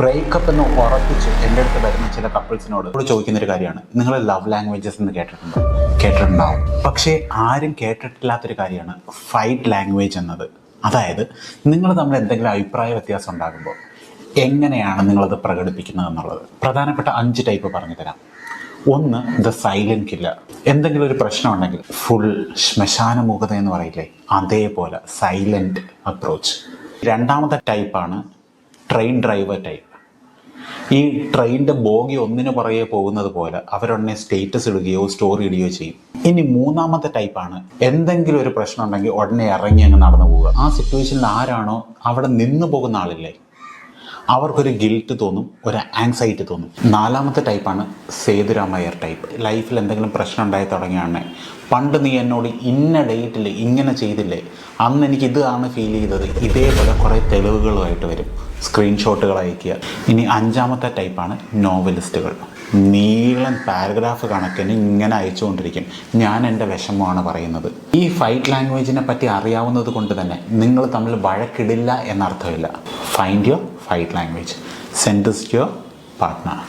Breakup എന്ന് ഉറപ്പിച്ച് എൻ്റെ അടുത്ത് വരുന്ന ചില കപ്പിൾസിനോട് ചോദിക്കുന്നൊരു കാര്യമാണ്, നിങ്ങൾ ലവ് ലാംഗ്വേജസ് എന്ന് കേട്ടിട്ടുണ്ടാവും. പക്ഷേ ആരും കേട്ടിട്ടില്ലാത്തൊരു കാര്യമാണ് ഫൈറ്റ് ലാംഗ്വേജ് എന്നത്. അതായത് നിങ്ങൾ തമ്മിൽ എന്തെങ്കിലും അഭിപ്രായ വ്യത്യാസം ഉണ്ടാകുമ്പോൾ എങ്ങനെയാണ് നിങ്ങളത് പ്രകടിപ്പിക്കുന്നത് എന്നുള്ളത്. പ്രധാനപ്പെട്ട 5 ടൈപ്പ് പറഞ്ഞു തരാം. 1, ദ സൈലന്റ് കില്ലർ. എന്തെങ്കിലും ഒരു പ്രശ്നം ഉണ്ടെങ്കിൽ ഫുൾ ശ്മശാന മൂകത എന്ന് പറയില്ലേ, അതേപോലെ സൈലന്റ് അപ്രോച്ച്. 2ാമത്തെ ടൈപ്പാണ് ട്രെയിൻ ഡ്രൈവർ ടൈപ്പ്. ഈ ട്രെയിനിൻ്റെ ബോഗി ഒന്നിനു പുറകെ പോകുന്നത് പോലെ അവരുടനെ സ്റ്റേറ്റസ് ഇടുകയോ സ്റ്റോറി ഇടുകയോ ചെയ്യും. ഇനി 3ാമത്തെ ടൈപ്പാണ് എന്തെങ്കിലും ഒരു പ്രശ്നം ഉണ്ടെങ്കിൽ ഉടനെ ഇറങ്ങി അങ്ങ് നടന്നു പോവുക. ആ സിറ്റുവേഷനിൽ ആരാണോ അവിടെ നിന്ന് പോകുന്ന ആളില്ലേ, അവർക്കൊരു ഗിൽറ്റ് തോന്നും, ഒരു ആങ്സൈറ്റി തോന്നും. 4ാമത്തെ ടൈപ്പാണ് സേതുരാമയ്യർ ടൈപ്പ്. ലൈഫിൽ എന്തെങ്കിലും പ്രശ്നം ഉണ്ടായി തുടങ്ങിയാണ്, പണ്ട് നീ എന്നോട് ഇന്ന ഡേറ്റിൽ ഇങ്ങനെ ചെയ്തില്ലേ, അന്ന് എനിക്ക് ഇതാണ് ഫീൽ ചെയ്തത്, ഇതേപോലെ കുറേ തെളിവുകളുമായിട്ട് വരും, സ്ക്രീൻഷോട്ടുകൾ അയക്കുക. ഇനി 5ാമത്തെ ടൈപ്പാണ് നോവലിസ്റ്റുകൾ. നീളൻ പാരഗ്രാഫ് കണക്കിന് ഇങ്ങനെ അയച്ചുകൊണ്ടിരിക്കും, ഞാൻ എൻ്റെ വിഷമമാണ് പറയുന്നത്. ഈ ഫൈറ്റ് ലാംഗ്വേജിനെ പറ്റി അറിയാവുന്നത് കൊണ്ട് തന്നെ നിങ്ങൾ തമ്മിൽ വഴക്കിടില്ല എന്നർത്ഥമില്ല. Find your fight language, send this to your partner.